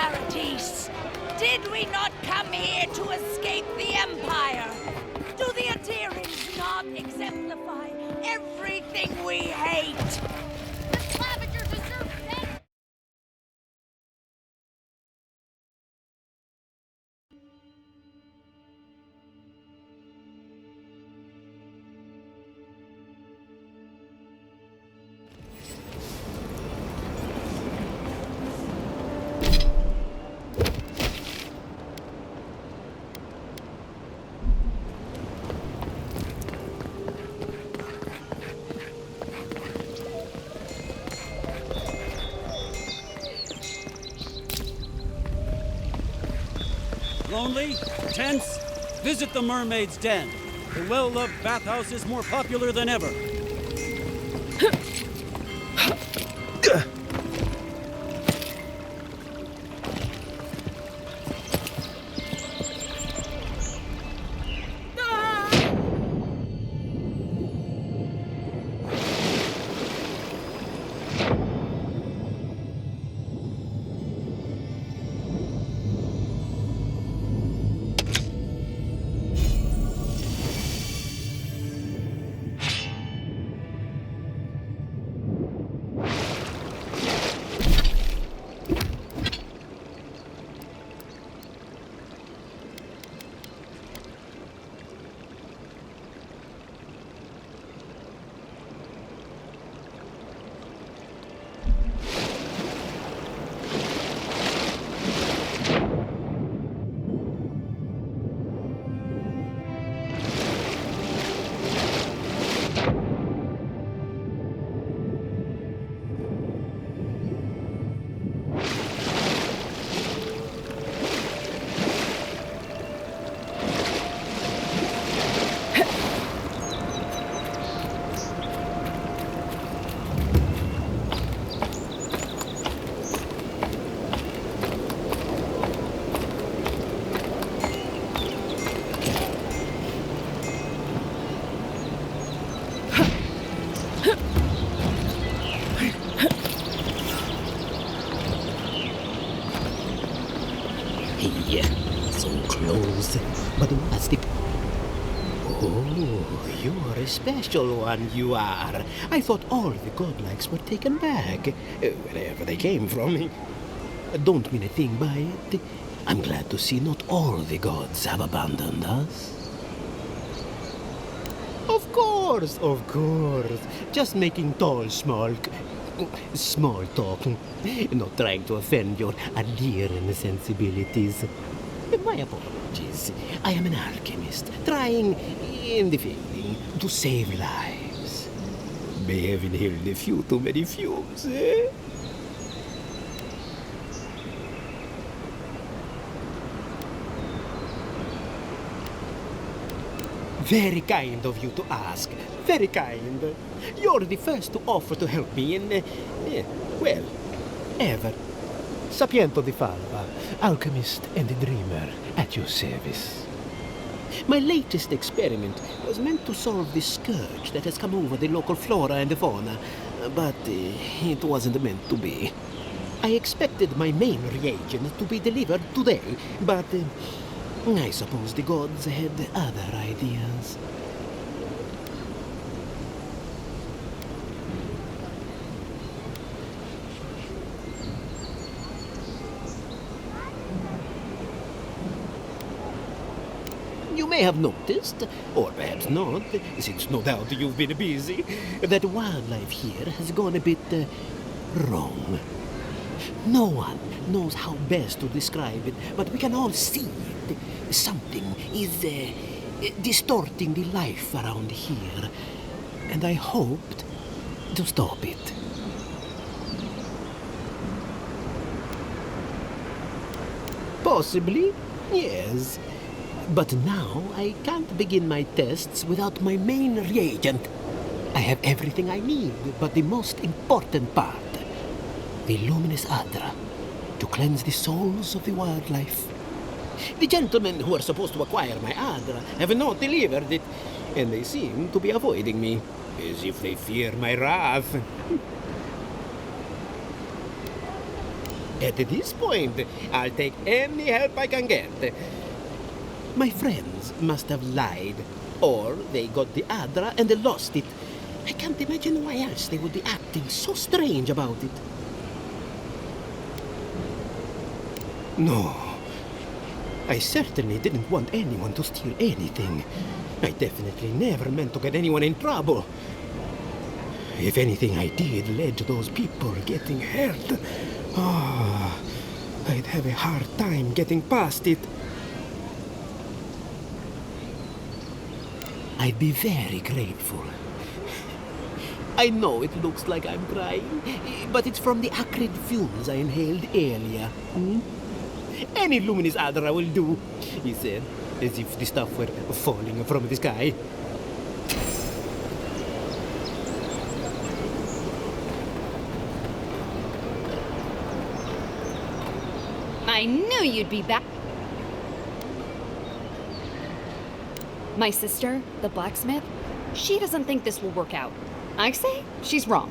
peculiarities. Did we not come here to escape the Empire? Do the Aetheryms not exemplify everything we hate? The Scavengers deserve better! Lonely? Tense? Visit the Mermaid's Den. The well-loved bathhouse is more popular than ever. So close, but what's the... Oh, you're a special one, you are. I thought all the godlikes were taken back, wherever they came from. Don't mean a thing by it. I'm glad to see not all the gods have abandoned us. Of course, of course. Just making small talk. Not trying to offend your adherent sensibilities. My apologies. I am an alchemist, trying, in the feeling, to save lives. May have inhaled a few too many fumes, eh? Very kind of you to ask. Very kind. You're the first to offer to help me in, well, ever. Sapiento di Falva, alchemist and dreamer, at your service. My latest experiment was meant to solve the scourge that has come over the local flora and fauna, but it wasn't meant to be. I expected my main reagent to be delivered today, but I suppose the gods had other ideas. You may have noticed, or perhaps not, since no doubt you've been busy, that wildlife here has gone a bit wrong. No one knows how best to describe it, but we can all see it. Something is distorting the life around here, and I hoped to stop it. Possibly, yes. But now I can't begin my tests without my main reagent. I have everything I need, but the most important part, the luminous Adra, to cleanse the souls of the wildlife. The gentlemen who are supposed to acquire my Adra have not delivered it, and they seem to be avoiding me, as if they fear my wrath. At this point, I'll take any help I can get. My friends must have lied, or they got the Adra and they lost it. I can't imagine why else they would be acting so strange about it. No. I certainly didn't want anyone to steal anything. I definitely never meant to get anyone in trouble. If anything I did led to those people getting hurt, I'd have a hard time getting past it. I'd be very grateful. I know it looks like I'm crying, but it's from the acrid fumes I inhaled earlier. Any luminous Adra will do, he said, as if the stuff were falling from the sky. I knew you'd be back. My sister, the blacksmith, she doesn't think this will work out. I say she's wrong.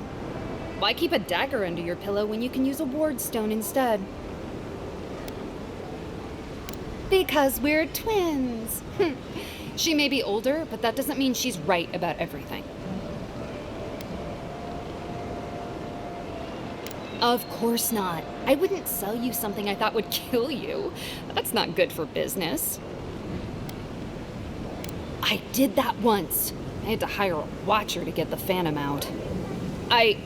Why keep a dagger under your pillow when you can use a ward stone instead? Because we're twins. She may be older, but that doesn't mean she's right about everything. Of course not. I wouldn't sell you something I thought would kill you. That's not good for business. I did that once. I had to hire a watcher to get the phantom out. I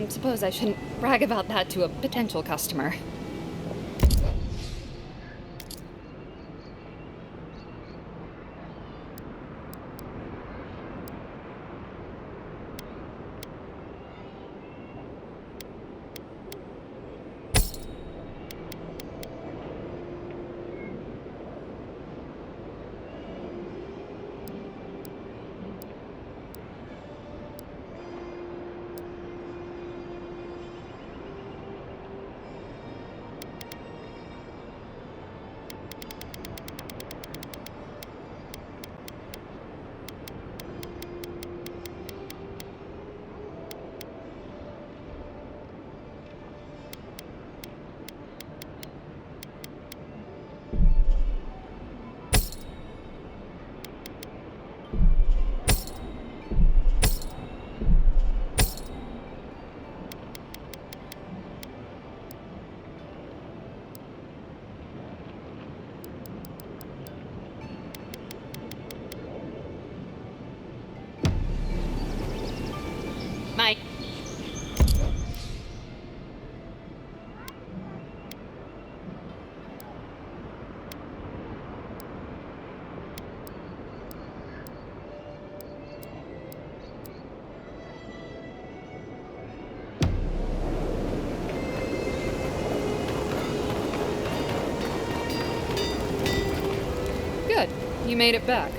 suppose I shouldn't brag about that to a potential customer. My... Good. You made it back.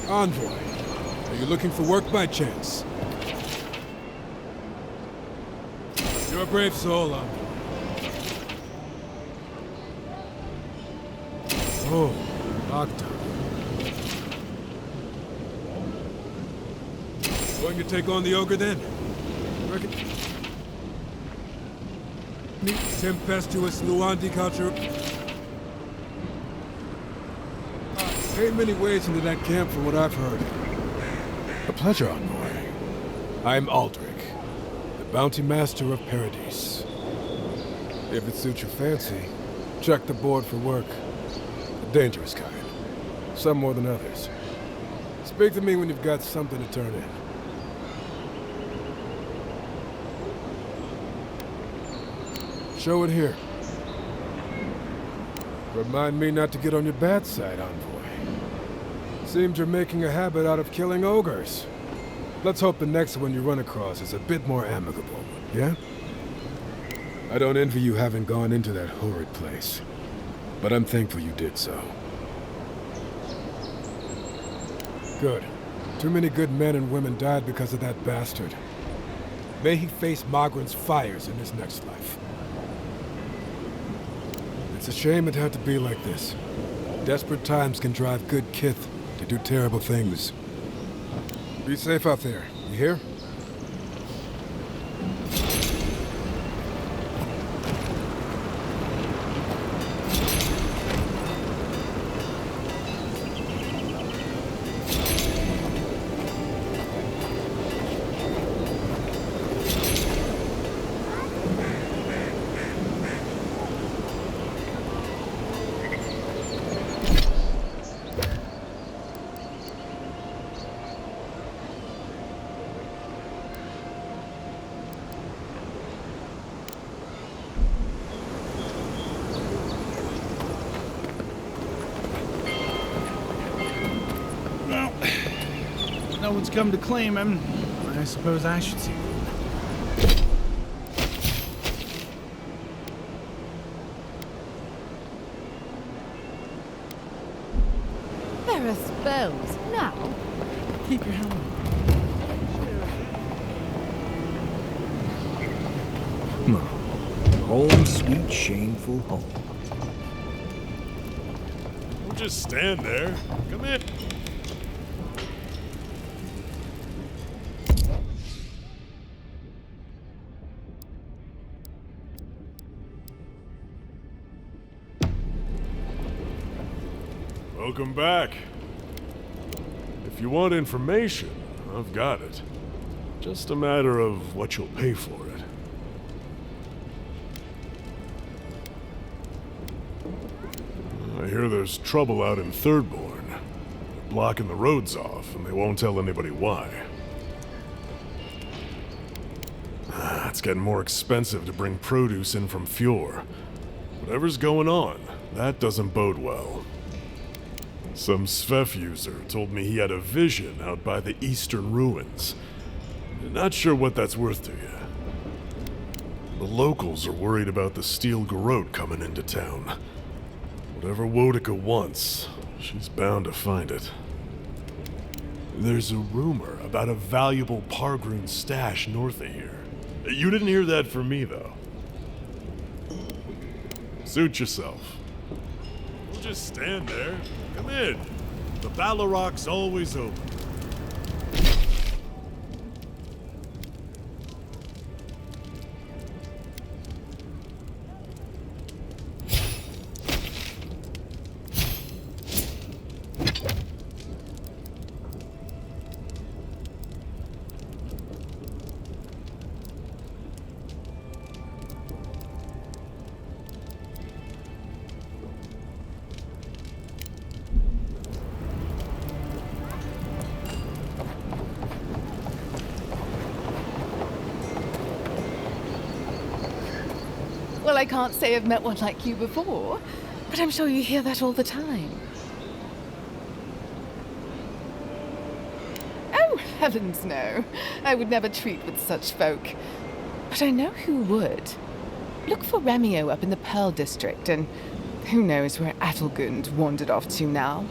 Envoy. Are you looking for work by chance? You're a brave soul, Envoy. Oh, Octa. Going to take on the ogre then? Reckon... Tempestuous Luandi culture. Ain't many ways into that camp from what I've heard. A pleasure, Envoy. I'm Aldrich, the bounty master of Paradise. If it suits your fancy, check the board for work. The dangerous kind. Some more than others. Speak to me when you've got something to turn in. Show it here. Remind me not to get on your bad side, Envoy. Seems you're making a habit out of killing ogres. Let's hope the next one you run across is a bit more amicable, yeah? I don't envy you having gone into that horrid place, but I'm thankful you did so. Good. Too many good men and women died because of that bastard. May he face Magran's fires in his next life. It's a shame it had to be like this. Desperate times can drive good kith to do terrible things. Be safe out there, you hear? No one's come to claim him. I suppose I should see. There are spells now. Keep your helmet on. Home, sweet, shameful home. Don't just stand there. Come in. Welcome back. If you want information, I've got it. Just a matter of what you'll pay for it. I hear there's trouble out in Thirdborn. They're blocking the roads off, and they won't tell anybody why. It's getting more expensive to bring produce in from Fjord. Whatever's going on, that doesn't bode well. Some Svef user told me he had a vision out by the eastern ruins. Not sure what that's worth to you. The locals are worried about the steel garrote coming into town. Whatever Wodica wants, she's bound to find it. There's a rumor about a valuable Pargroon stash north of here. You didn't hear that from me, though. Suit yourself. Don't just stand there. Come in. The Baloroc's always open. Well, I can't say I've met one like you before, but I'm sure you hear that all the time. Oh, heavens no. I would never treat with such folk. But I know who would. Look for Remio up in the Pearl District, and who knows where Adelgund wandered off to now.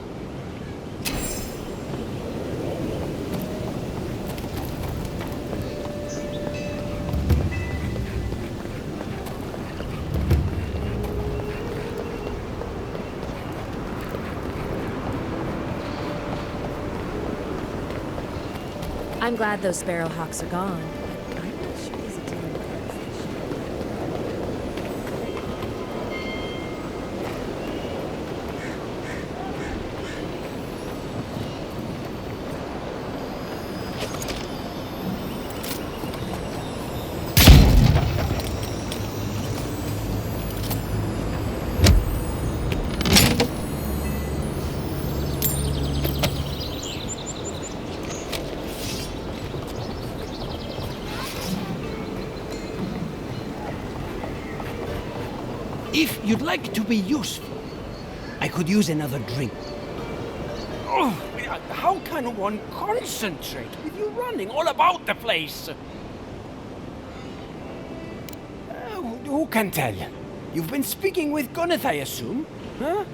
I'm glad those sparrowhawks are gone. I'm not sure he's a dealer with If you'd like to be useful, I could use another drink. Oh, how can one concentrate with you running all about the place? Who can tell? You've been speaking with Goneth, I assume? Huh?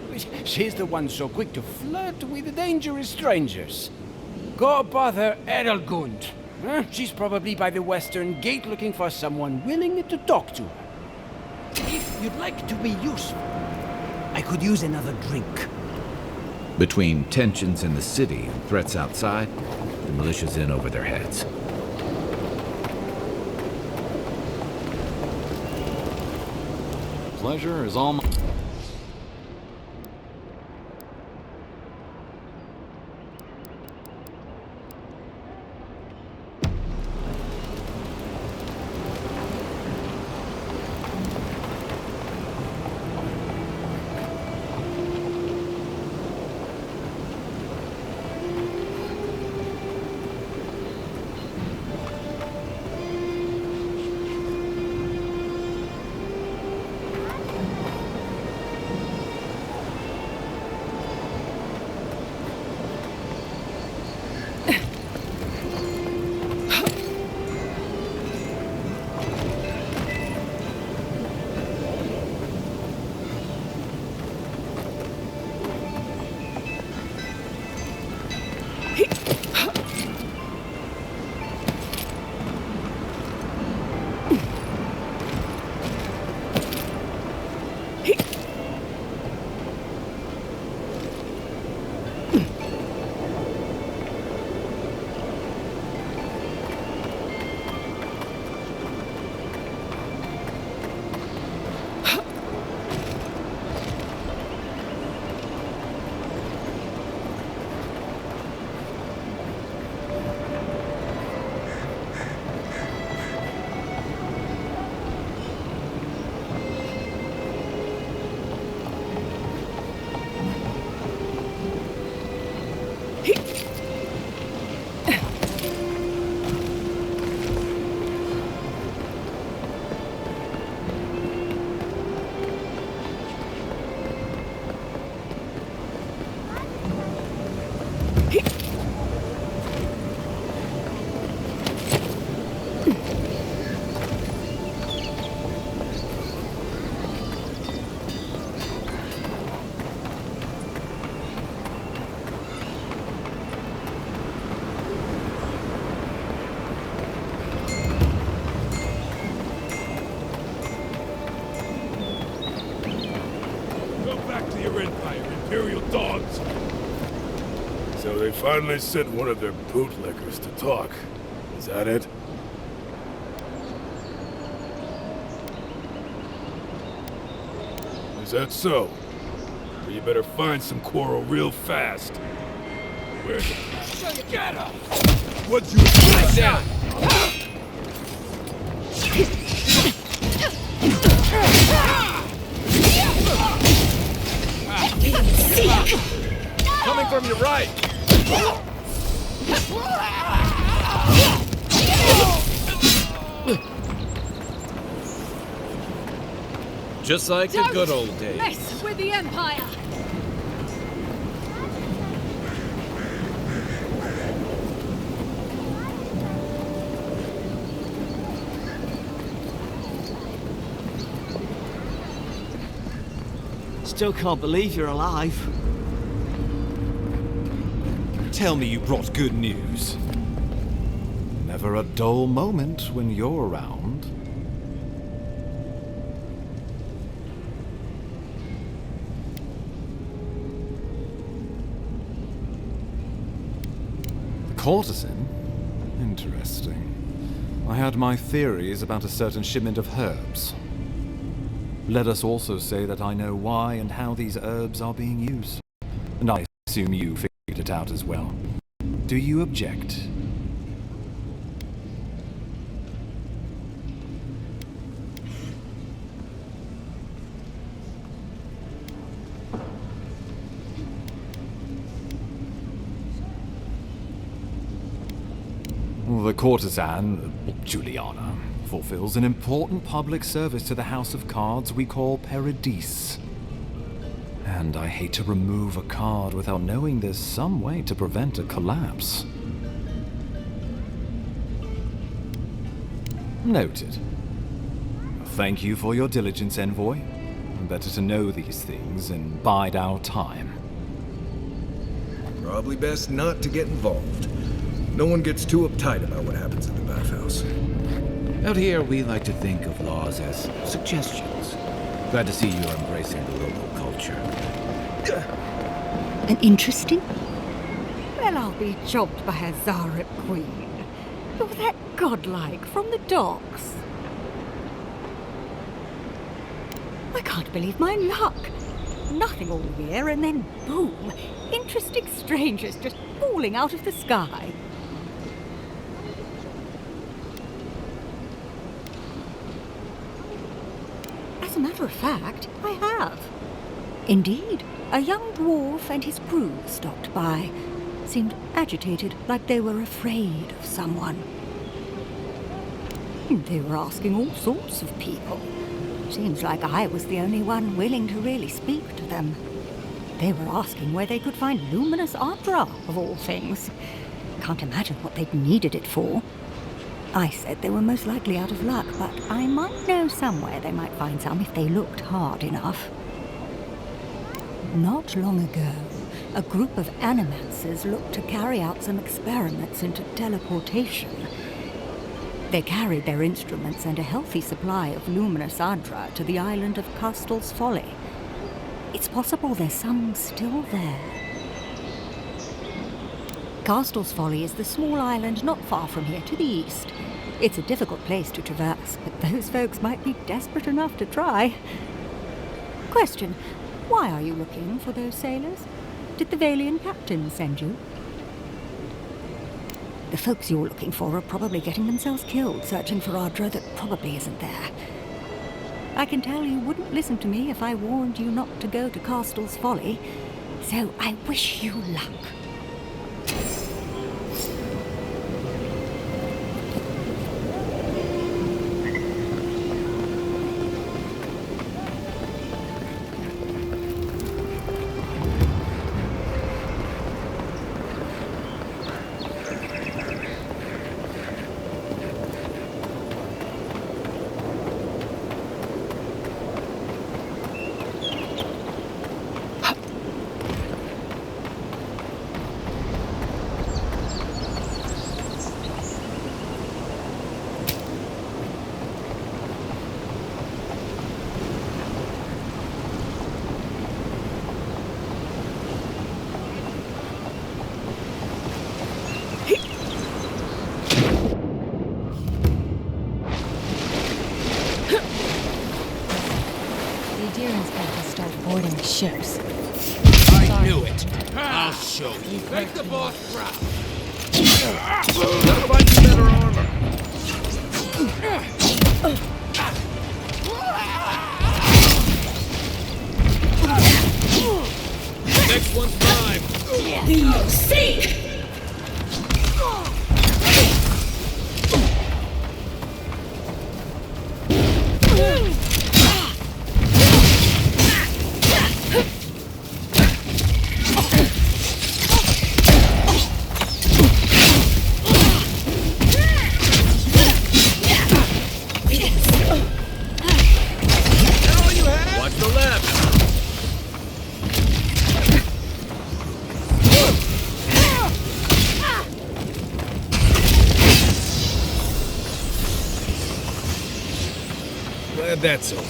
She's the one so quick to flirt with dangerous strangers. Go bother Edelgund. She's probably by the western gate looking for someone willing to talk to her. If you'd like to be useful, I could use another drink. Between tensions in the city and threats outside, the militia's in over their heads. Pleasure is all mine. So they finally sent one of their bootlickers to talk. Is that it? Is that so? Well, you better find some quarrel real fast. Where's the... Get up! What'd you expect? Down! Coming from your right! Just like the good old days. Mess with the Empire! Still can't believe you're alive. Tell me you brought good news. Never a dull moment when you're around. The courtesan? Interesting. I had my theories about a certain shipment of herbs. Let us also say that I know why and how these herbs are being used. And I assume you figured it out as well. Do you object? The courtesan, Juliana, fulfills an important public service to the house of cards we call Paradise. And I hate to remove a card without knowing there's some way to prevent a collapse. Noted. Thank you for your diligence, Envoy. Better to know these things and bide our time. Probably best not to get involved. No one gets too uptight about what happens in the bathhouse. Out here, we like to think of laws as suggestions. Glad to see you're embracing the local culture. An interesting? Well, I'll be jobbed by a Zara queen. You're that godlike from the docks. I can't believe my luck. Nothing all year, and then boom, interesting strangers just falling out of the sky. As a matter of fact, I have. Indeed, a young dwarf and his crew stopped by. Seemed agitated, like they were afraid of someone. They were asking all sorts of people. Seems like I was the only one willing to really speak to them. They were asking where they could find luminous Adra, of all things. Can't imagine what they'd needed it for. I said they were most likely out of luck, but I might know somewhere they might find some if they looked hard enough. Not long ago, a group of animancers looked to carry out some experiments into teleportation. They carried their instruments and a healthy supply of luminous Adra to the island of Castle's Folly. It's possible there's some still there. Castle's Folly is the small island not far from here to the east. It's a difficult place to traverse, but those folks might be desperate enough to try. Question, why are you looking for those sailors? Did the Valian captain send you? The folks you're looking for are probably getting themselves killed searching for Adra that probably isn't there. I can tell you wouldn't listen to me if I warned you not to go to Castle's Folly, so I wish you luck. Ships. I knew it. I'll show you. Make the boss proud. Gotta find some better armor. Next one's mine. Seek! That's all.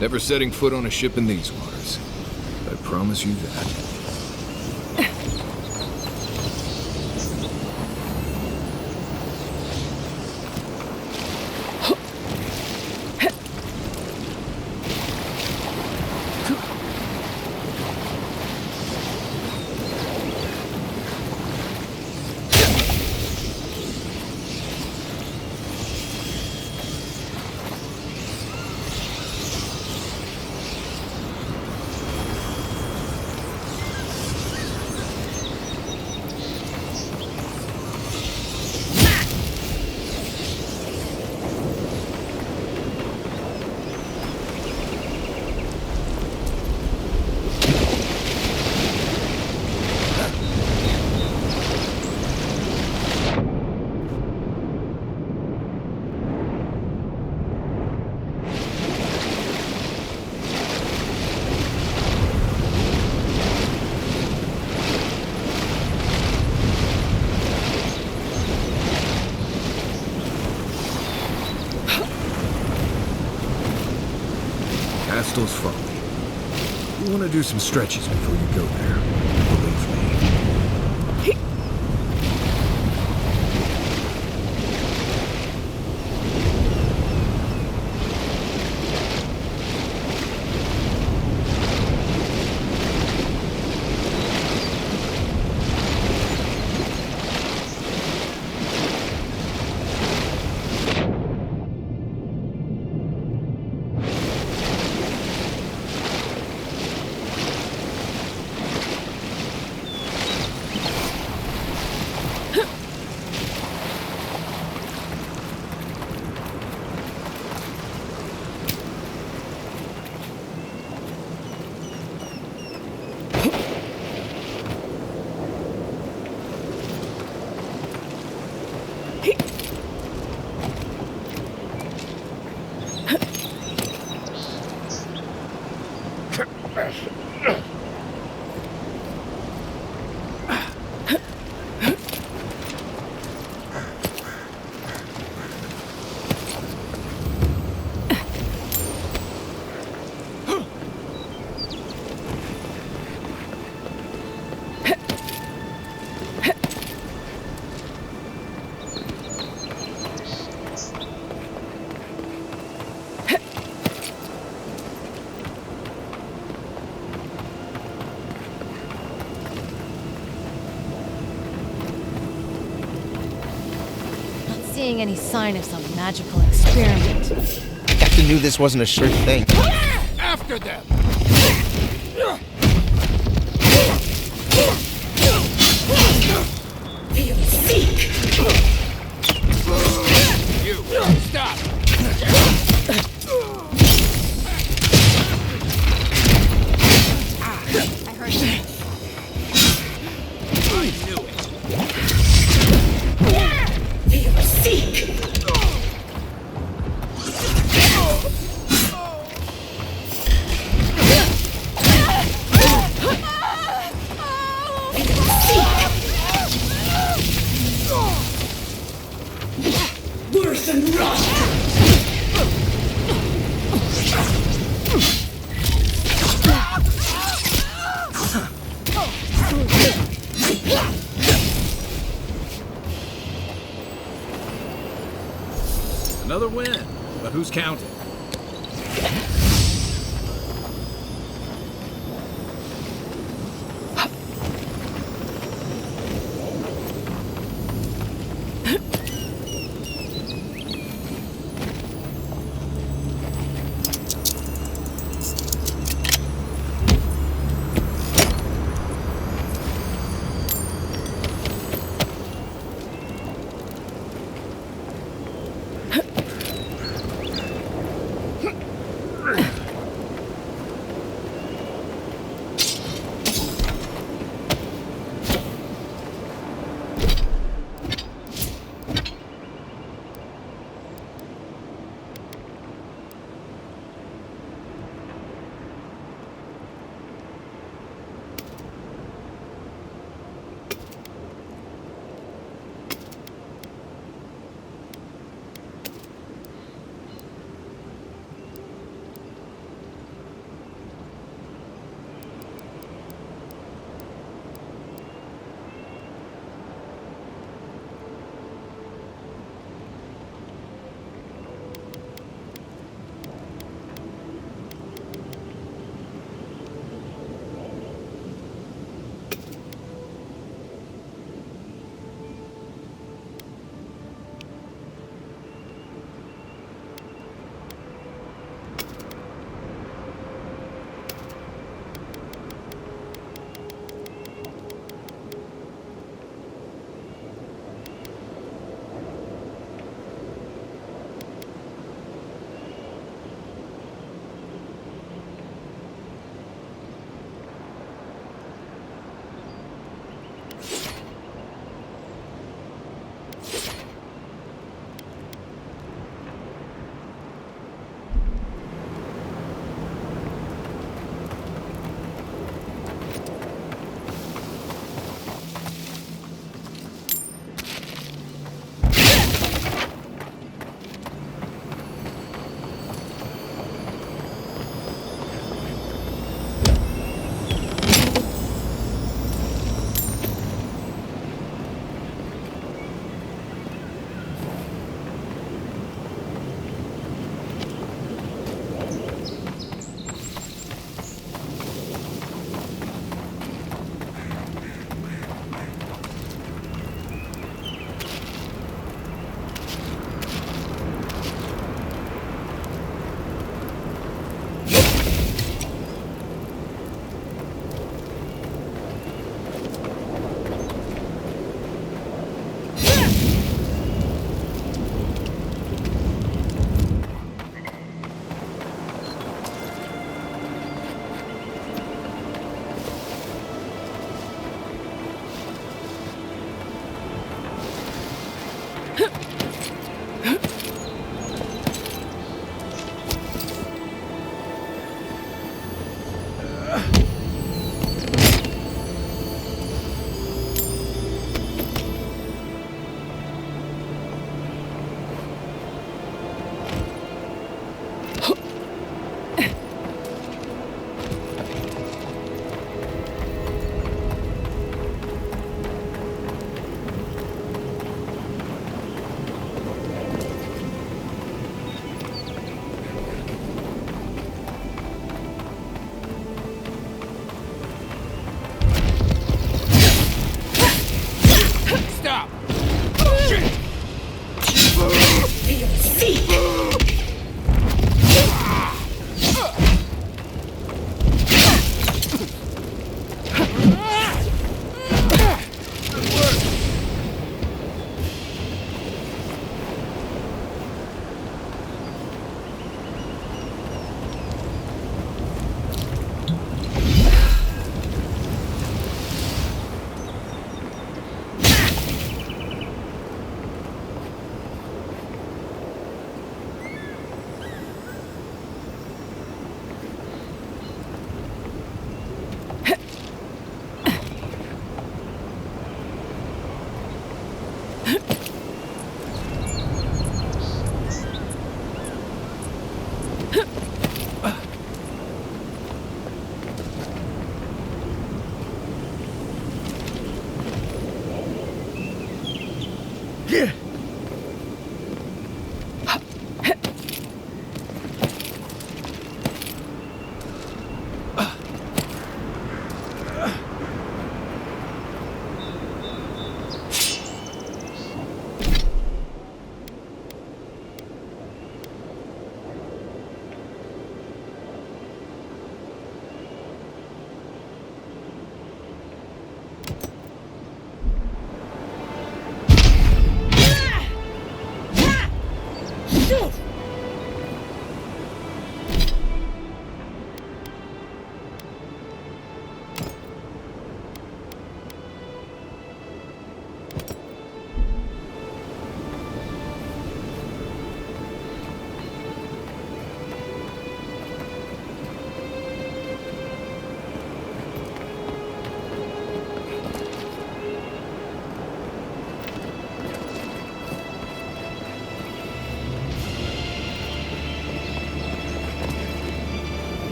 Never setting foot on a ship in these waters. I promise you that. crystals from me. You want to do some stretches before you go there. Believe me. Seeing any sign of some magical experiment. Captain knew this wasn't a sure thing. After them! You, stop! I heard you. I knew it. Worse than rot! Another win, but who's counting?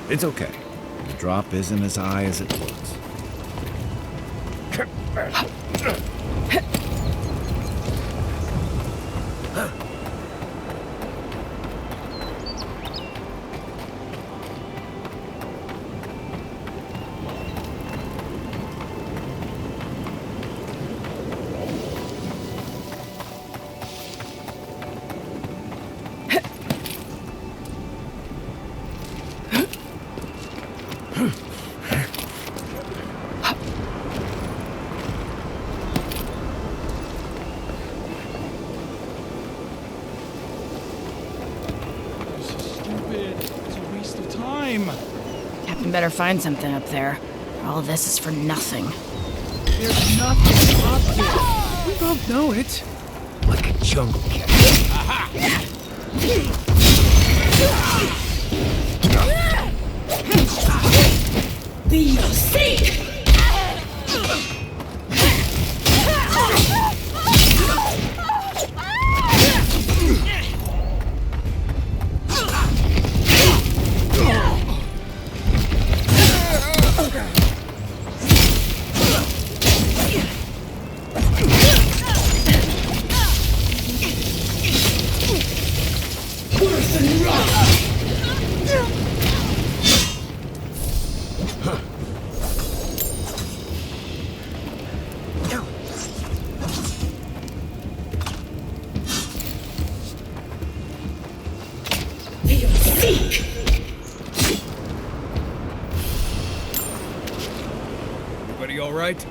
It's okay. The drop isn't as high as it looks. Captain better find something up there. All this is for nothing. There's nothing up there. We both know it. Like a jungle cat. Be safe! Everybody all right?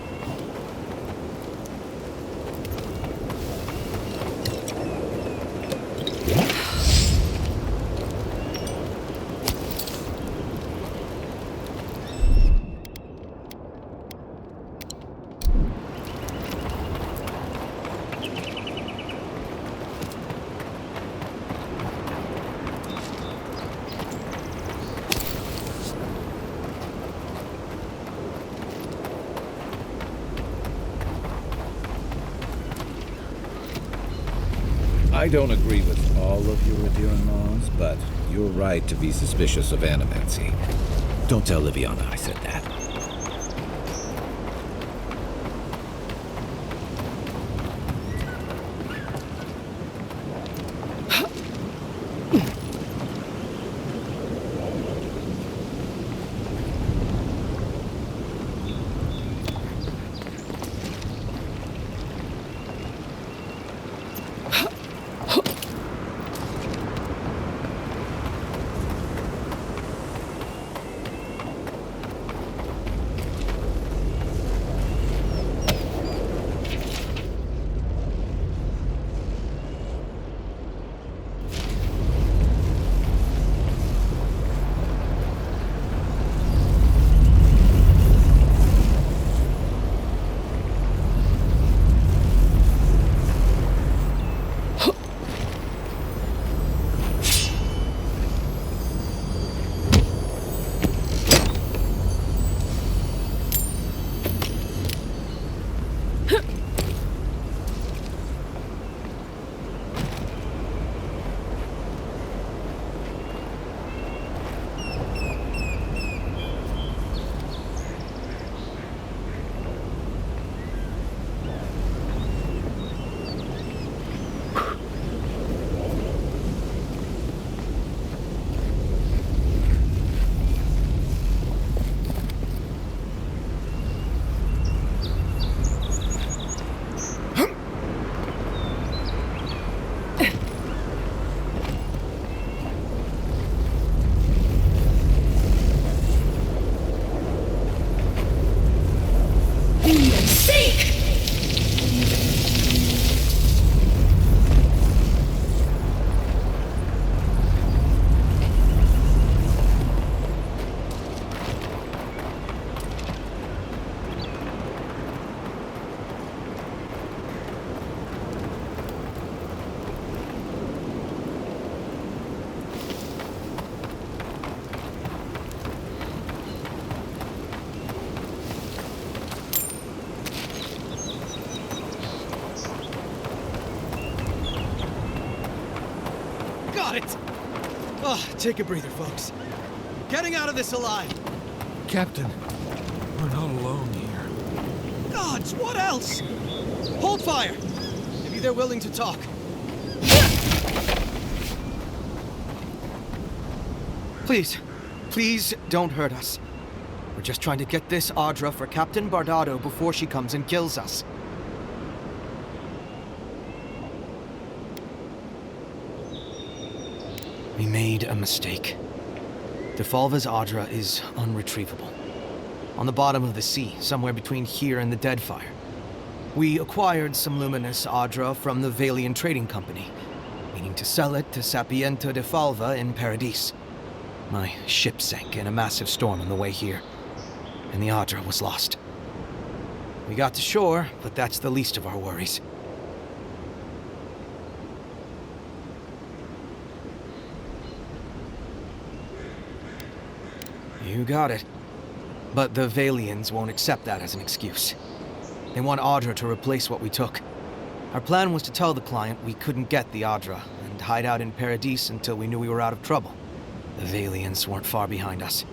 I don't agree with all of your Redeemers, but you're right to be suspicious of animancy. Don't tell Liviana I said that. Got it! Oh, take a breather, folks. Getting out of this alive! Captain, we're not alone here. Gods, what else? Hold fire! Maybe they're willing to talk. Please don't hurt us. We're just trying to get this Audra for Captain Bardado before she comes and kills us. We made a mistake. Defalva's Audra is unretrievable. On the bottom of the sea, somewhere between here and the Deadfire. We acquired some luminous Audra from the Valian Trading Company, meaning to sell it to Sapiento Defalva in Paradis. My ship sank in a massive storm on the way here, and the Audra was lost. We got to shore, but that's the least of our worries. You got it. But the Valians won't accept that as an excuse. They want Audra to replace what we took. Our plan was to tell the client we couldn't get the Audra and hide out in Paradis until we knew we were out of trouble. The Valians weren't far behind us.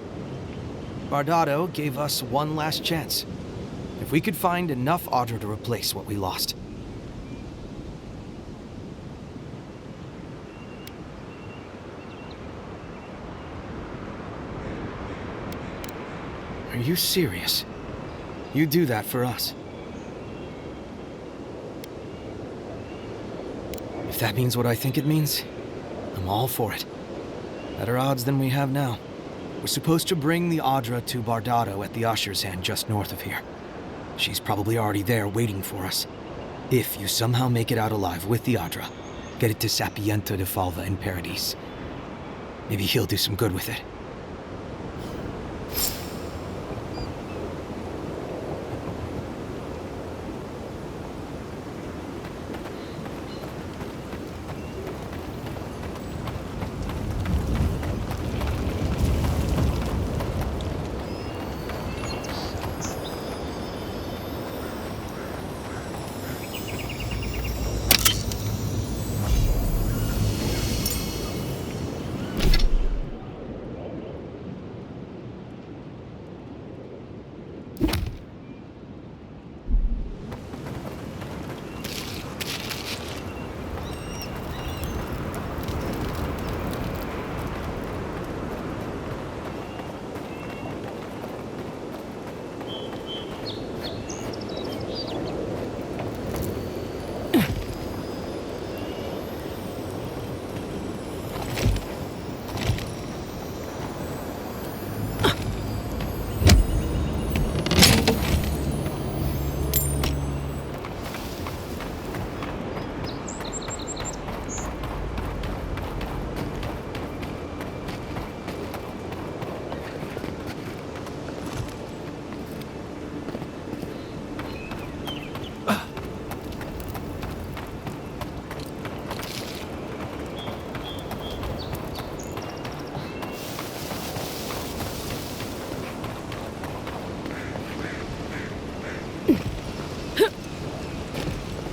Bardado gave us one last chance. If we could find enough Audra to replace what we lost. Are you serious? You do that for us? If that means what I think it means, I'm all for it. Better odds than we have now. We're supposed to bring the Audra to Bardado at the Usher's End just north of here. She's probably already there waiting for us. If you somehow make it out alive with the Adra, get it to Sapiento de Falva in Paradise. Maybe he'll do some good with it.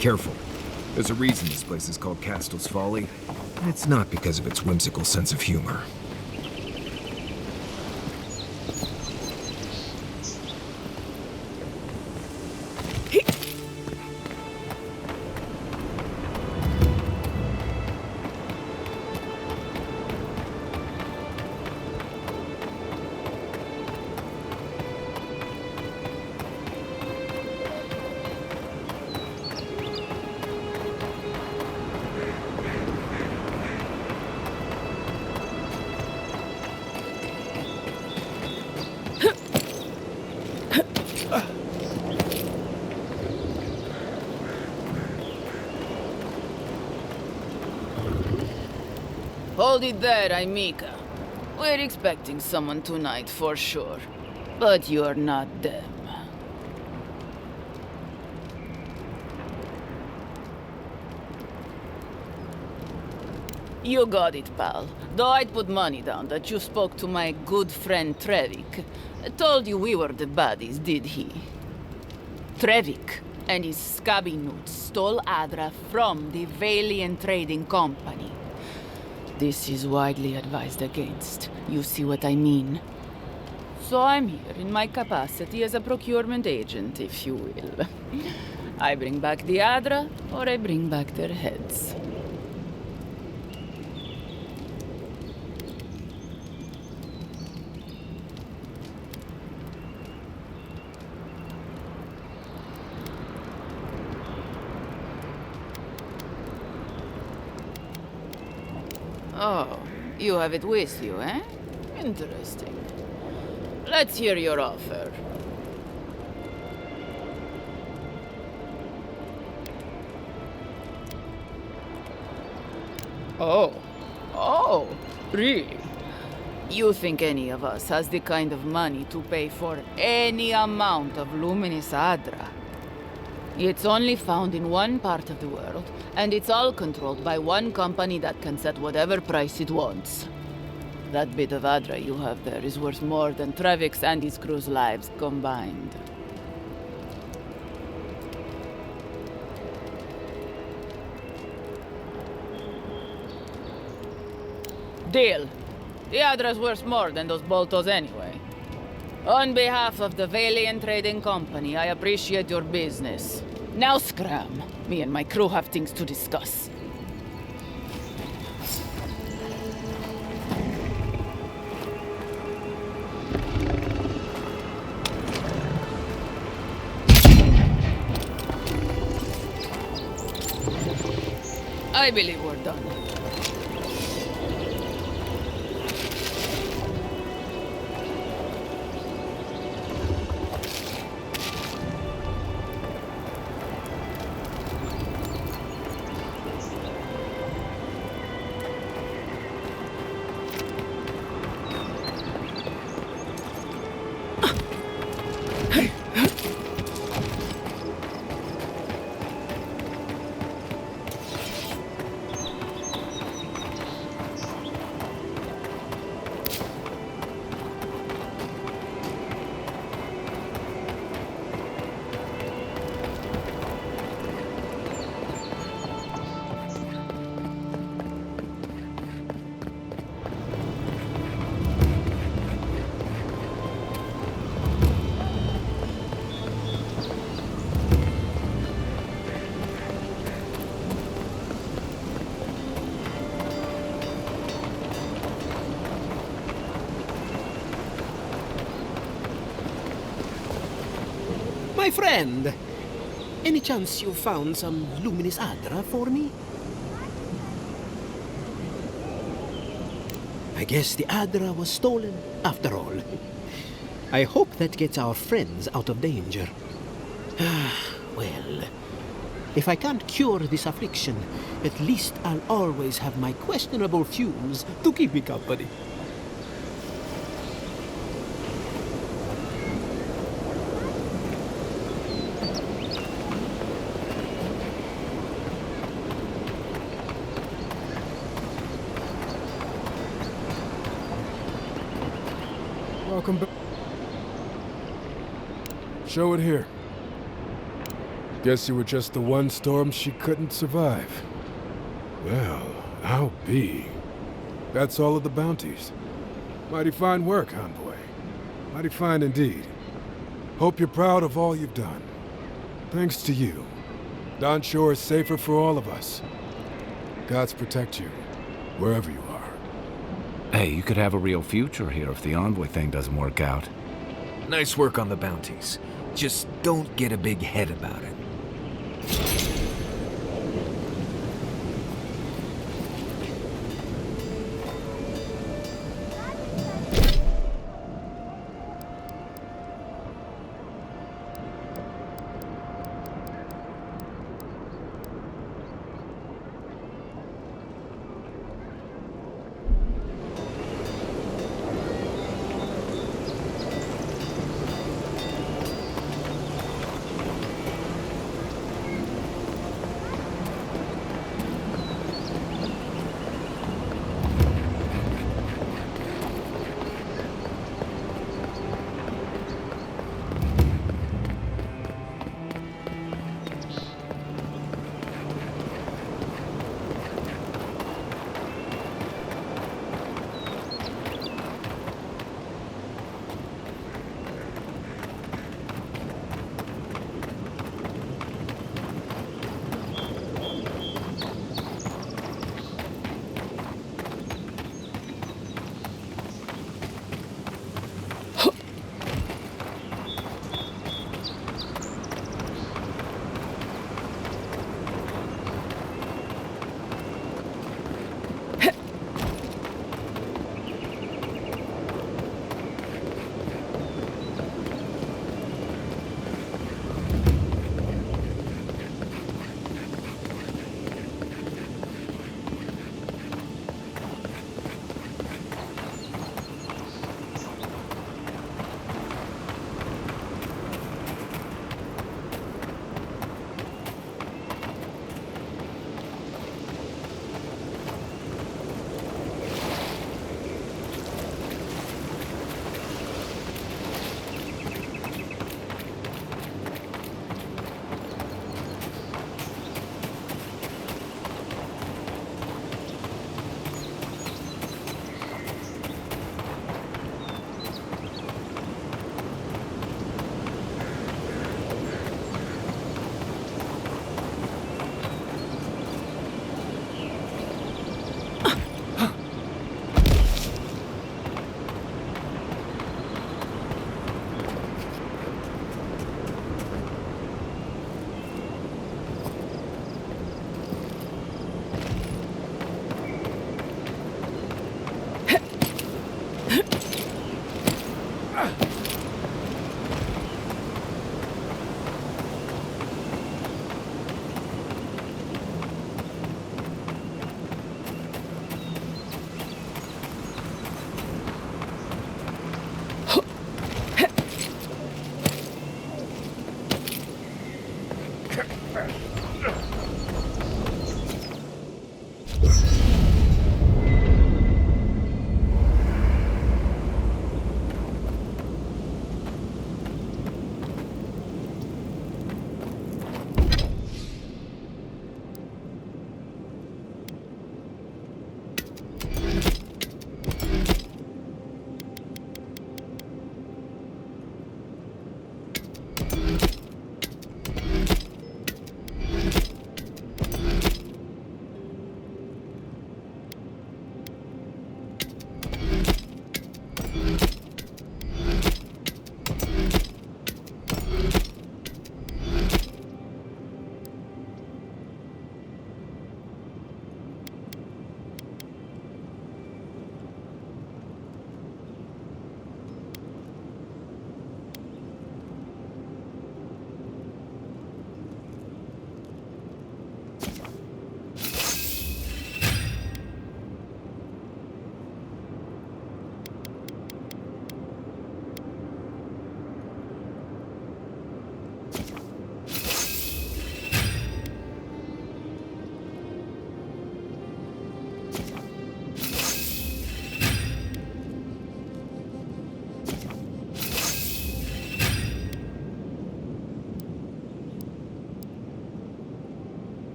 Careful. There's a reason this place is called Castel's Folly. And it's not because of its whimsical sense of humor. Hold it there, Aimika. We're expecting someone tonight for sure. But you're not them. You got it, pal. Though I'd put money down that you spoke to my good friend Trevik. Told you we were the baddies, did he? Trevik and his scabby newts stole Adra from the Valiant Trading Company. This is widely advised against. You see what I mean? So I'm here in my capacity as a procurement agent, if you will. I bring back the Adra, or I bring back their heads. Oh, you have it with you, eh? Interesting. Let's hear your offer. Oh, really? You think any of us has the kind of money to pay for any amount of luminous Adra? It's only found in one part of the world, and it's all controlled by one company that can set whatever price it wants. That bit of Adra you have there is worth more than Trevik's and his crew's lives combined. Deal. The Adra's worth more than those boltos anyway. On behalf of the Valiant Trading Company, I appreciate your business. Now scram. Me and my crew have things to discuss. I believe we're done. My friend, any chance you found some luminous Adra for me? I guess the Adra was stolen after all. I hope that gets our friends out of danger. Well, if I can't cure this affliction, at least I'll always have my questionable fuse to keep me company. Welcome back. Show it here. Guess you were just the one storm she couldn't survive. Well, I'll be. That's all of the bounties. Mighty fine work, Envoy. Mighty fine indeed. Hope you're proud of all you've done. Thanks to you, Don Shore is safer for all of us. Gods protect you, wherever you are. Hey, you could have a real future here if the Envoy thing doesn't work out. Nice work on the bounties. Just don't get a big head about it.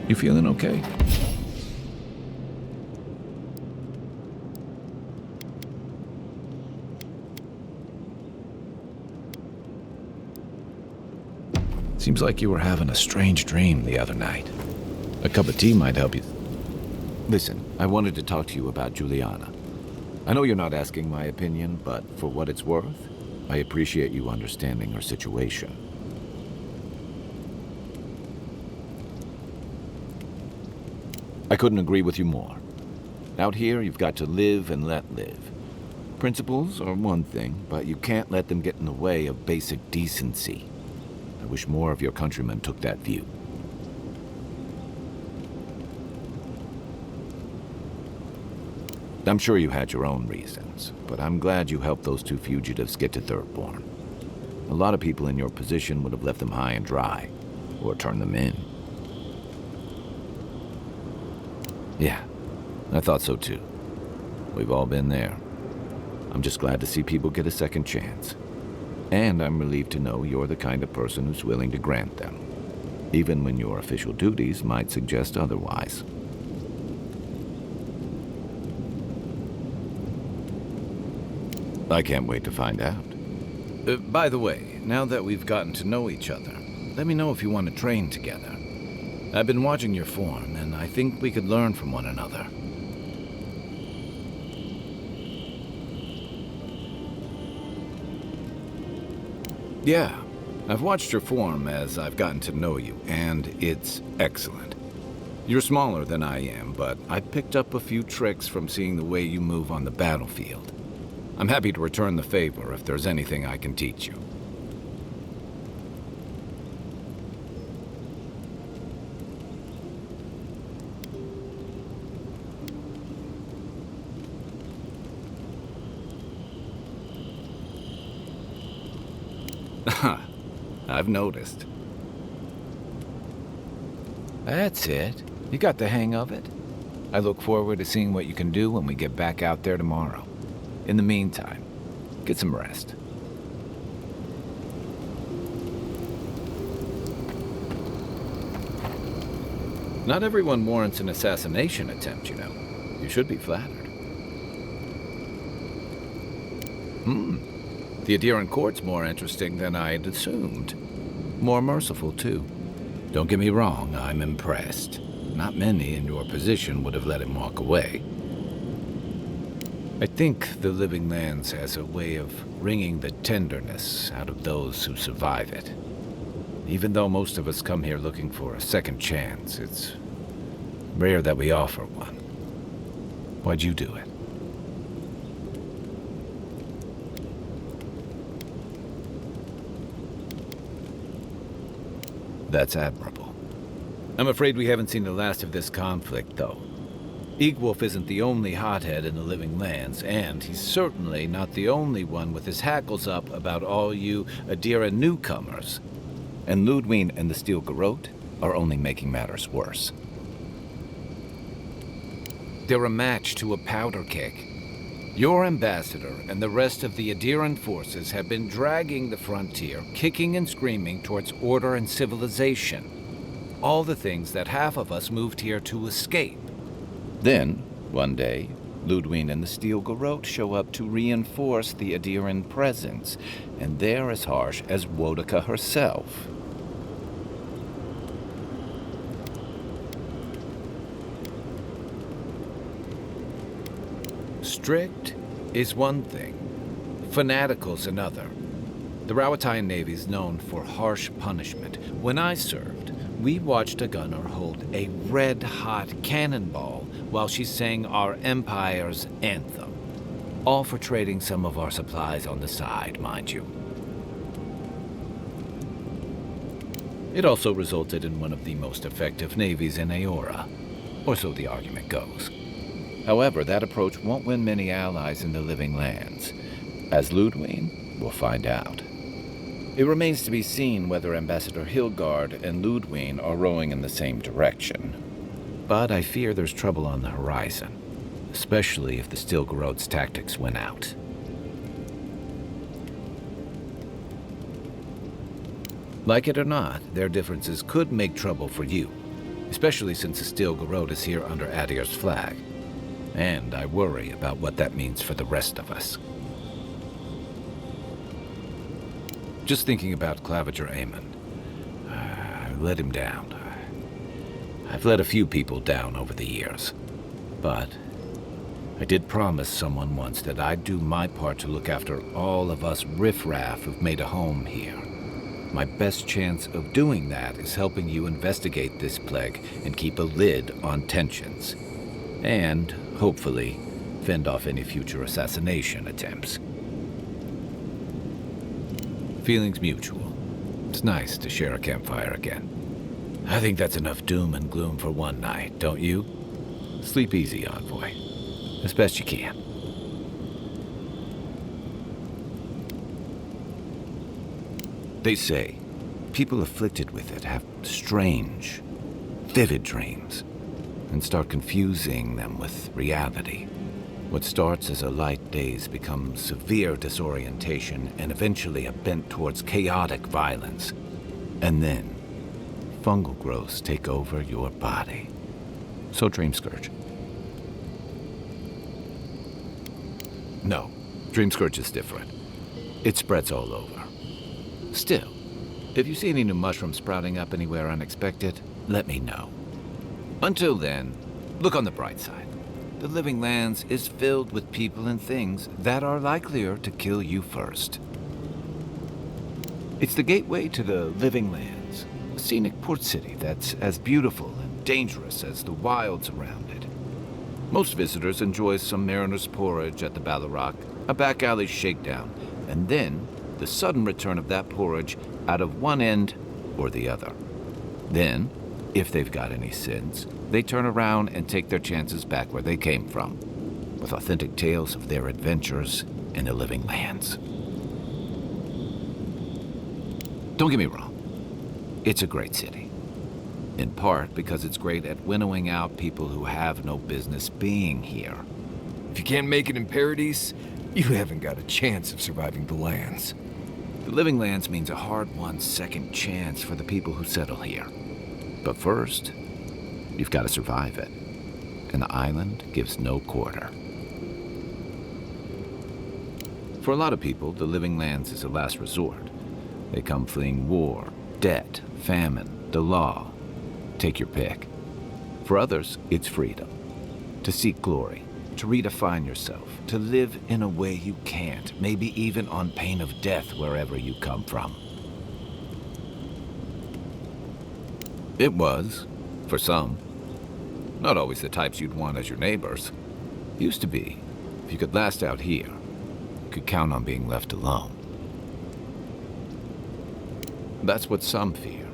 You feeling okay? Seems like you were having a strange dream the other night. A cup of tea might help you. Listen, I wanted to talk to you about Juliana. I know you're not asking my opinion, but for what it's worth, I appreciate you understanding her situation. I couldn't agree with you more. Out here, you've got to live and let live. Principles are one thing, but you can't let them get in the way of basic decency. I wish more of your countrymen took that view. I'm sure you had your own reasons, but I'm glad you helped those two fugitives get to Thirdborn. A lot of people in your position would have left them high and dry, or turned them in. Yeah, I thought so too. We've all been there. I'm just glad to see people get a second chance. And I'm relieved to know you're the kind of person who's willing to grant them, even when your official duties might suggest otherwise. I can't wait to find out. By the way, now that we've gotten to know each other, let me know if you want to train together. I've been watching your form, and I think we could learn from one another. Yeah, I've watched your form as I've gotten to know you, and it's excellent. You're smaller than I am, but I picked up a few tricks from seeing the way you move on the battlefield. I'm happy to return the favor if there's anything I can teach you. I've noticed. That's it. You got the hang of it. I look forward to seeing what you can do when we get back out there tomorrow. In the meantime, get some rest. Not everyone warrants an assassination attempt, you know. You should be flattered. The Adherent Court's more interesting than I'd assumed. More merciful, too. Don't get me wrong, I'm impressed. Not many in your position would have let him walk away. I think the Living Lands has a way of wringing the tenderness out of those who survive it. Even though most of us come here looking for a second chance, it's rare that we offer one. Why'd you do it? That's admirable. I'm afraid we haven't seen the last of this conflict, though. Eagwolf isn't the only hothead in the Living Lands, and he's certainly not the only one with his hackles up about all you Adira newcomers. And Ludwig and the Steel Garrote are only making matters worse. They're a match to a powder keg. Your ambassador and the rest of the Adiran forces have been dragging the frontier, kicking and screaming towards order and civilization. All the things that half of us moved here to escape. Then, one day, Ludwig and the Steel Garrote show up to reinforce the Adiran presence, and they're as harsh as Wodika herself. Strict is one thing, fanatical's another. The Rawatayan Navy's known for harsh punishment. When I served, we watched a gunner hold a red-hot cannonball while she sang our empire's anthem. All for trading some of our supplies on the side, mind you. It also resulted in one of the most effective navies in Eoре, or so the argument goes. However, that approach won't win many allies in the Living Lands. As Ludwig will find out. It remains to be seen whether Ambassador Hilgard and Ludwig are rowing in the same direction. But I fear there's trouble on the horizon, especially if the Steel Garrote's tactics win out. Like it or not, their differences could make trouble for you. especially since the Steel Garrote is here under Adir's flag. And I worry about what that means for the rest of us. Just thinking about Claviger Amon. I let him down. I've let a few people down over the years. But I did promise someone once that I'd do my part to look after all of us riffraff who've made a home here. My best chance of doing that is helping you investigate this plague and keep a lid on tensions. And, hopefully, fend off any future assassination attempts. Feelings mutual. It's nice to share a campfire again. I think that's enough doom and gloom for one night, don't you? Sleep easy, Envoy. As best you can. They say people afflicted with it have strange, vivid dreams and start confusing them with reality. What starts as a light daze becomes severe disorientation and eventually a bent towards chaotic violence. And then, fungal growths take over your body. So Dream Scourge. No, Dream Scourge is different. It spreads all over. Still, if you see any new mushrooms sprouting up anywhere unexpected, let me know. Until then, look on the bright side. The Living Lands is filled with people and things that are likelier to kill you first. It's the gateway to the Living Lands, a scenic port city that's as beautiful and dangerous as the wilds around it. Most visitors enjoy some mariner's porridge at the Ballarrock, a back alley shakedown, and then the sudden return of that porridge out of one end or the other. Then, if they've got any sins, they turn around and take their chances back where they came from, with authentic tales of their adventures in the Living Lands. Don't get me wrong, it's a great city. In part because it's great at winnowing out people who have no business being here. If you can't make it in Paradise, you haven't got a chance of surviving the lands. The Living Lands means a hard-won second chance for the people who settle here. But first, you've got to survive it. And the island gives no quarter. For a lot of people, the Living Lands is a last resort. They come fleeing war, debt, famine, the law. Take your pick. For others, it's freedom. To seek glory, to redefine yourself, to live in a way you can't, maybe even on pain of death wherever you come from. It was, for some. Not always the types you'd want as your neighbors. Used to be. If you could last out here, you could count on being left alone. That's what some fear.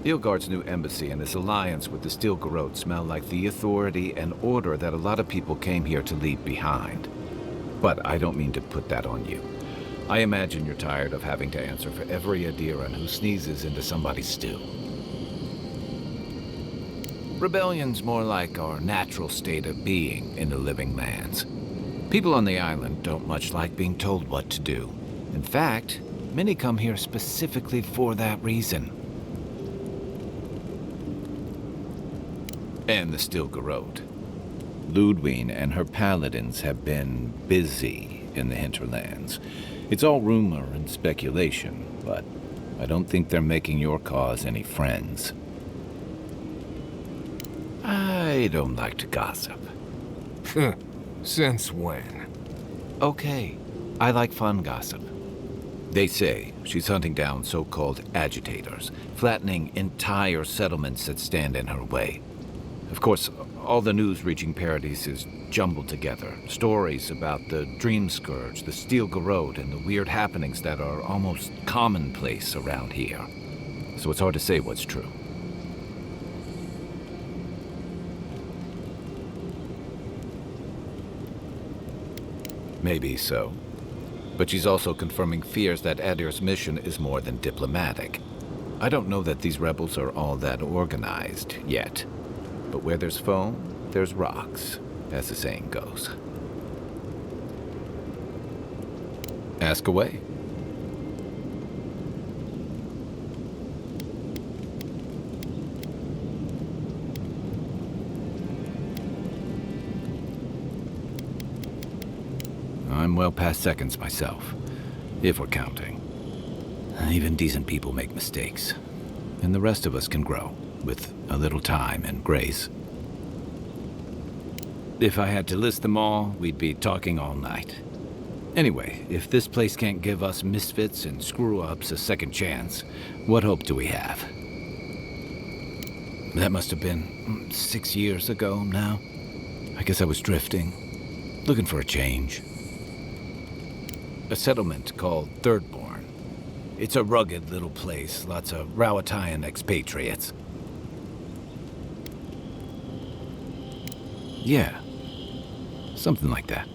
Ilgard's new embassy and his alliance with the Steel Garrote smell like the authority and order that a lot of people came here to leave behind. But I don't mean to put that on you. I imagine you're tired of having to answer for every Adiran who sneezes into somebody's stew. Rebellion's more like our natural state of being in the Living Lands. People on the island don't much like being told what to do. In fact, many come here specifically for that reason. And the Steel Garrote. Ludwine and her paladins have been busy in the hinterlands. It's all rumor and speculation, but I don't think they're making your cause any friends. I don't like to gossip. Since when? Okay, I like fun gossip. They say she's hunting down so-called agitators, flattening entire settlements that stand in her way. Of course, all the news reaching Paradise is jumbled together. Stories about the Dream Scourge, the Steel Garrote, and the weird happenings that are almost commonplace around here. So it's hard to say what's true. Maybe so. But she's also confirming fears that Adir's mission is more than diplomatic. I don't know that these rebels are all that organized yet. But where there's foam, there's rocks, as the saying goes. Ask away. well past seconds myself, if we're counting. Even decent people make mistakes, and the rest of us can grow, with a little time and grace. If I had to list them all, we'd be talking all night. Anyway, if this place can't give us misfits and screw-ups a second chance, what hope do we have? That must have been 6 years ago now. I guess I was drifting, looking for a change. A settlement called Thirdborn. It's a rugged little place, lots of Rawatayan expatriates. Yeah, something like that.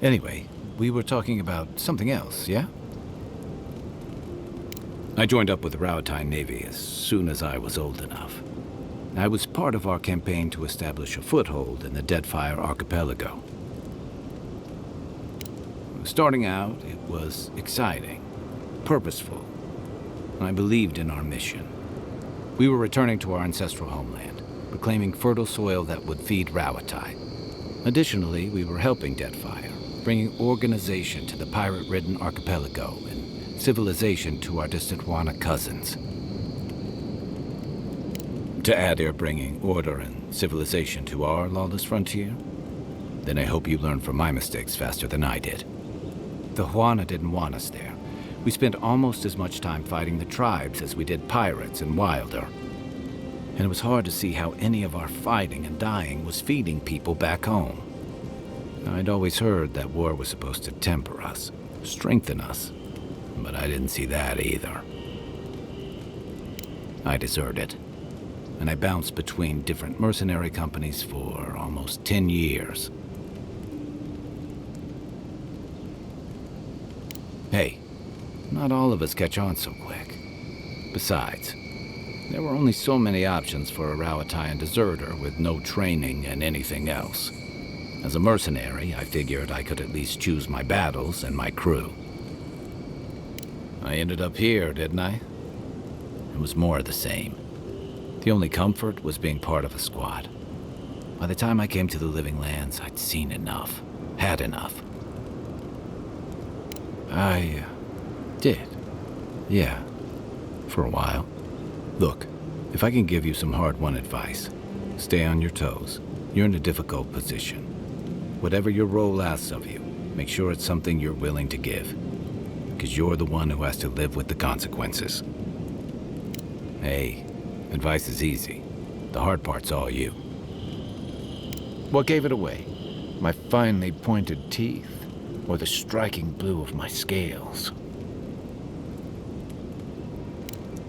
Anyway, we were talking about something else, yeah? I joined up with the Rawatayan Navy as soon as I was old enough. I was part of our campaign to establish a foothold in the Deadfire Archipelago. Starting out, it was exciting, purposeful. I believed in our mission. We were returning to our ancestral homeland, reclaiming fertile soil that would feed Rawatai. Additionally, we were helping Deadfire, bringing organization to the pirate-ridden archipelago and civilization to our distant Wana cousins. To add, you're bringing order and civilization to our lawless frontier? Then I hope you learn from my mistakes faster than I did. The Huana didn't want us there. We spent almost as much time fighting the tribes as we did pirates and Wilder. And it was hard to see how any of our fighting and dying was feeding people back home. I'd always heard that war was supposed to temper us, strengthen us, but I didn't see that either. I deserted, and I bounced between different mercenary companies for almost 10 years. Hey, not all of us catch on so quick. Besides, there were only so many options for a Rawatayan deserter with no training and anything else. As a mercenary, I figured I could at least choose my battles and my crew. I ended up here, didn't I? It was more of the same. The only comfort was being part of a squad. By the time I came to the Living Lands, I'd seen enough, had enough. I did. Yeah, for a while. Look, if I can give you some hard-won advice, stay on your toes. You're in a difficult position. Whatever your role asks of you, make sure it's something you're willing to give. Because you're the one who has to live with the consequences. Hey, advice is easy. The hard part's all you. What gave it away? My finely pointed teeth? Or the striking blue of my scales?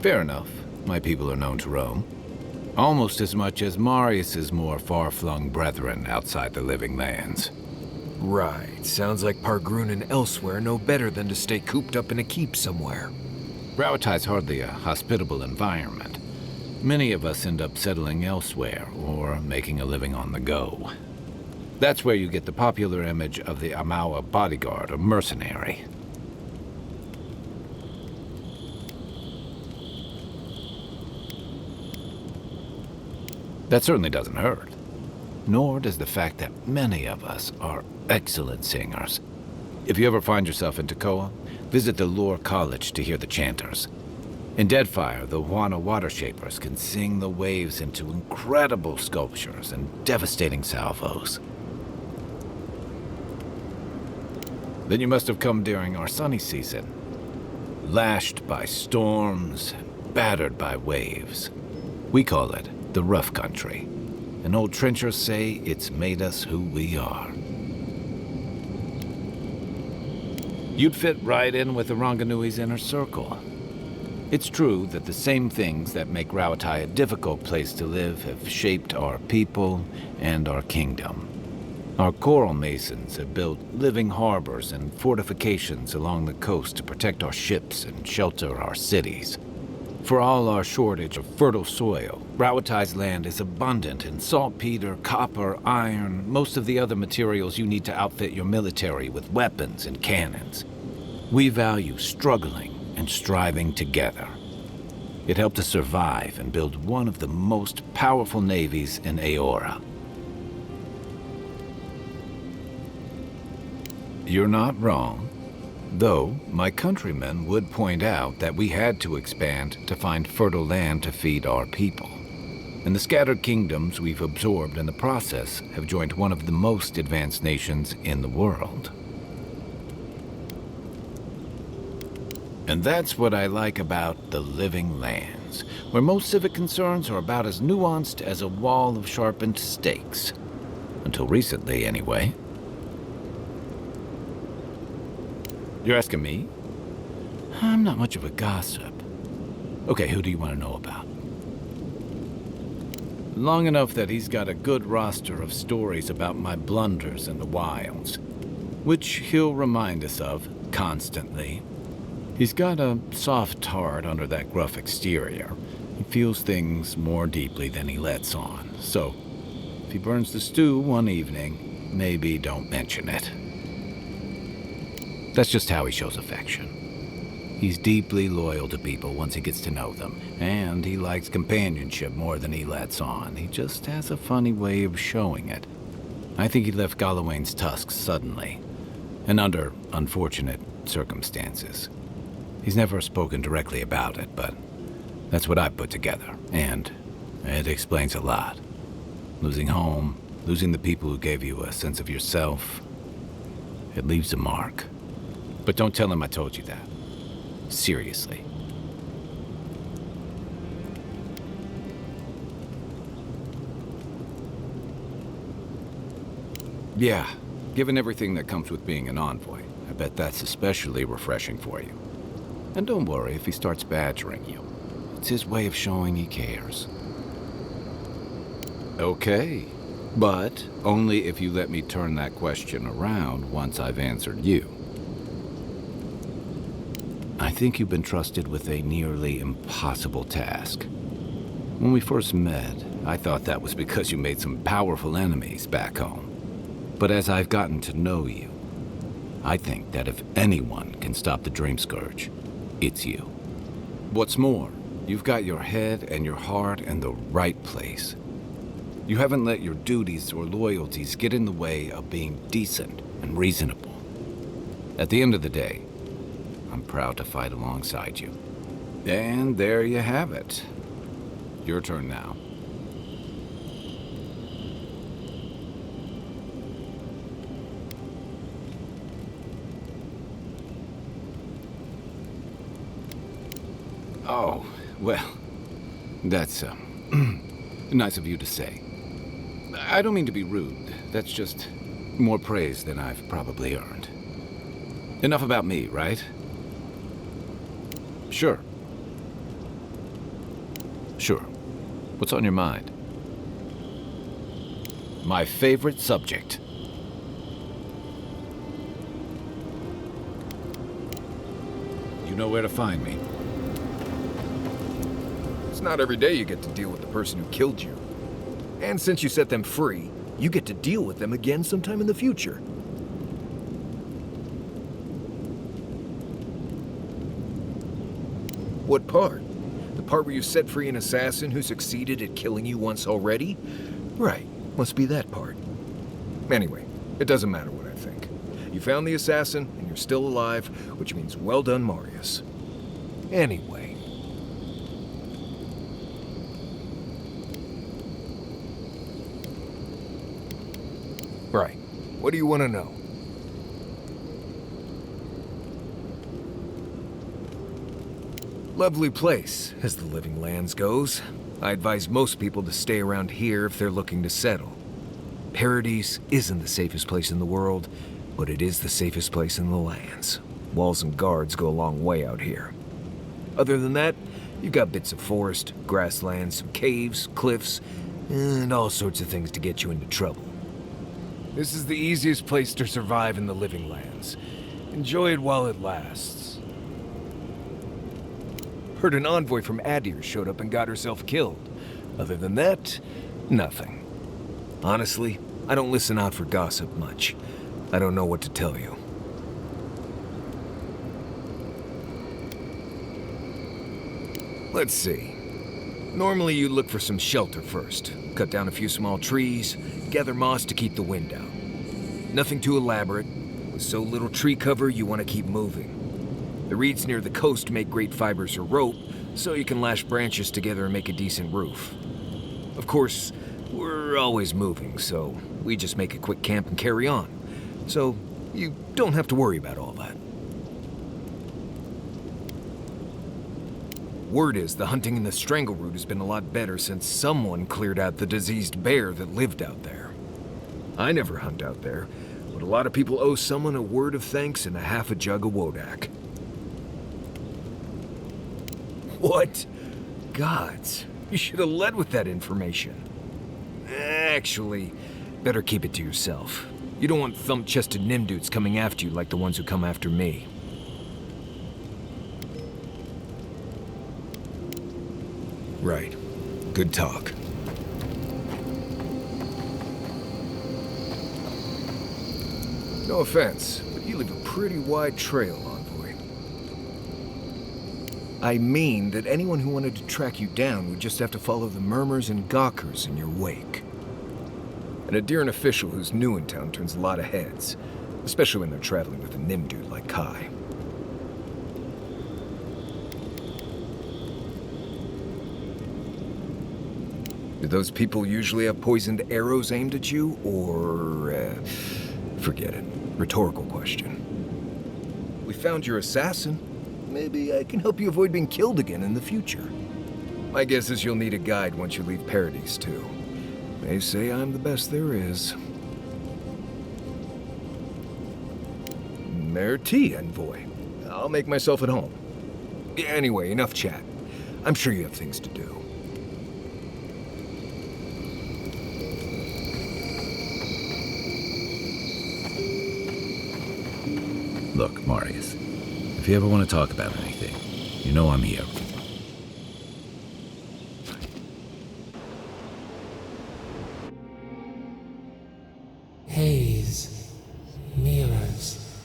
Fair enough. My people are known to roam. Almost as much as Marius's more far-flung brethren outside the Living Lands. Right. Sounds like Pargrun and elsewhere know better than to stay cooped up in a keep somewhere. Rawatai's hardly a hospitable environment. Many of us end up settling elsewhere or making a living on the go. That's where you get the popular image of the Amawa bodyguard or mercenary. That certainly doesn't hurt. Nor does the fact that many of us are excellent singers. If you ever find yourself in Tekoa, visit the Lore College to hear the chanters. In Deadfire, the Huana water shapers can sing the waves into incredible sculptures and devastating salvos. Then you must have come during our sunny season, lashed by storms, battered by waves. We call it the rough country, and old trenchers say it's made us who we are. You'd fit right in with the Ranganui's inner circle. It's true that the same things that make Rawatai a difficult place to live have shaped our people and our kingdom. Our coral masons have built living harbors and fortifications along the coast to protect our ships and shelter our cities. For all our shortage of fertile soil, Rawatai's land is abundant in saltpeter, copper, iron, most of the other materials you need to outfit your military with weapons and cannons. We value struggling and striving together. It helped us survive and build one of the most powerful navies in Eoре. You're not wrong. Though, my countrymen would point out that we had to expand to find fertile land to feed our people. And the scattered kingdoms we've absorbed in the process have joined one of the most advanced nations in the world. And that's what I like about the living lands, where most civic concerns are about as nuanced as a wall of sharpened stakes. Until recently, anyway. You're asking me? I'm not much of a gossip. Okay, who do you want to know about? Long enough that he's got a good roster of stories about my blunders in the wilds, which he'll remind us of constantly. He's got a soft heart under that gruff exterior. He feels things more deeply than he lets on. So, if he burns the stew one evening, maybe don't mention it. That's just how he shows affection. He's deeply loyal to people once he gets to know them, and he likes companionship more than he lets on. He just has a funny way of showing it. I think he left Galawain's tusks suddenly, and under unfortunate circumstances. He's never spoken directly about it, but that's what I've put together, and it explains a lot. Losing home, losing the people who gave you a sense of yourself, it leaves a mark. But don't tell him I told you that. Seriously. Yeah, given everything that comes with being an envoy, I bet that's especially refreshing for you. And don't worry if he starts badgering you. It's his way of showing he cares. Okay, but only if you let me turn that question around once I've answered you. I think you've been trusted with a nearly impossible task. When we first met, I thought that was because you made some powerful enemies back home. But as I've gotten to know you, I think that if anyone can stop the Dream Scourge, it's you. What's more, you've got your head and your heart in the right place. You haven't let your duties or loyalties get in the way of being decent and reasonable. At the end of the day, I'm proud to fight alongside you. And there you have it. Your turn now. Oh, well, that's nice of you to say. I don't mean to be rude. That's just more praise than I've probably earned. Enough about me, right? Sure. Sure. What's on your mind? My favorite subject. You know where to find me. It's not every day you get to deal with the person who killed you. And since you set them free, you get to deal with them again sometime in the future. What part? The part where you set free an assassin who succeeded at killing you once already? Right, must be that part. Anyway, it doesn't matter what I think. You found the assassin, and you're still alive, which means well done, Marius. Anyway. Right, what do you want to know? Lovely place, as the living lands goes. I advise most people to stay around here if they're looking to settle. Paradise isn't the safest place in the world, but it is the safest place in the lands. Walls and guards go a long way out here. Other than that, you've got bits of forest, grasslands, some caves, cliffs, and all sorts of things to get you into trouble. This is the easiest place to survive in the living lands. Enjoy it while it lasts. Heard an envoy from Adir showed up and got herself killed. Other than that, nothing. Honestly, I don't listen out for gossip much. I don't know what to tell you. Let's see. Normally you look for some shelter first. Cut down a few small trees, gather moss to keep the wind out. Nothing too elaborate. With so little tree cover, you want to keep moving. The reeds near the coast make great fibers for rope, so you can lash branches together and make a decent roof. Of course, we're always moving, so we just make a quick camp and carry on. So you don't have to worry about all that. Word is the hunting in the Strangle Root has been a lot better since someone cleared out the diseased bear that lived out there. I never hunt out there, but a lot of people owe someone a word of thanks and a half a jug of Wodak. What? Gods, you should have led with that information. Actually, better keep it to yourself. You don't want thump-chested nimdudes coming after you like the ones who come after me. Right. Good talk. No offense, but you leave a pretty wide trail, Envoy. I mean that anyone who wanted to track you down would just have to follow the murmurs and gawkers in your wake. An Adheran official who's new in town turns a lot of heads, especially when they're traveling with a Nimdude like Kai. Do those people usually have poisoned arrows aimed at you, or, forget it. Rhetorical question. We found your assassin. Maybe I can help you avoid being killed again in the future. My guess is you'll need a guide once you leave Paradise, too. They say I'm the best there is. Merci, Envoy. I'll make myself at home. Anyway, enough chat. I'm sure you have things to do. Look, Marius, if you ever want to talk about anything, you know I'm here. Haze, mirrors,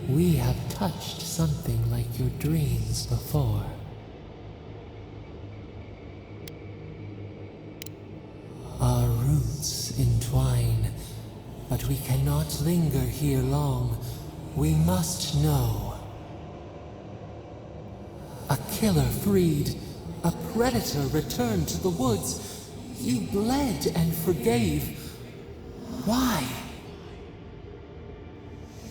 we have touched something like your dreams before. Our roots entwine, but we cannot linger here long. We must know. A killer freed, a predator returned to the woods. You bled and forgave. Why?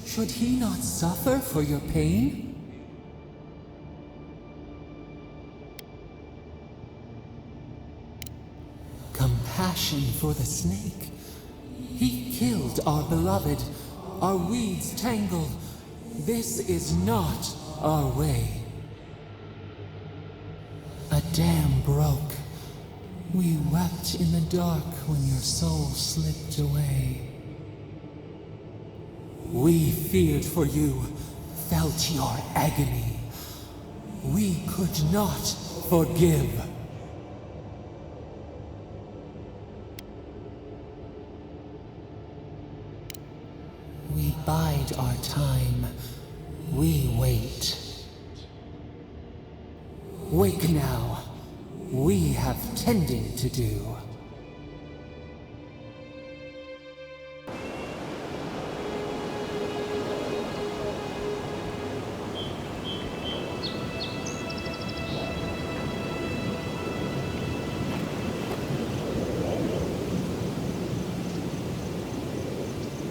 Should he not suffer for your pain? Compassion for the snake. He killed our beloved. Our weeds tangled. This is not our way. A dam broke. We wept in the dark when your soul slipped away. We feared for you, felt your agony. We could not forgive. We bide our time. We wait. Wake now. We have tending to do.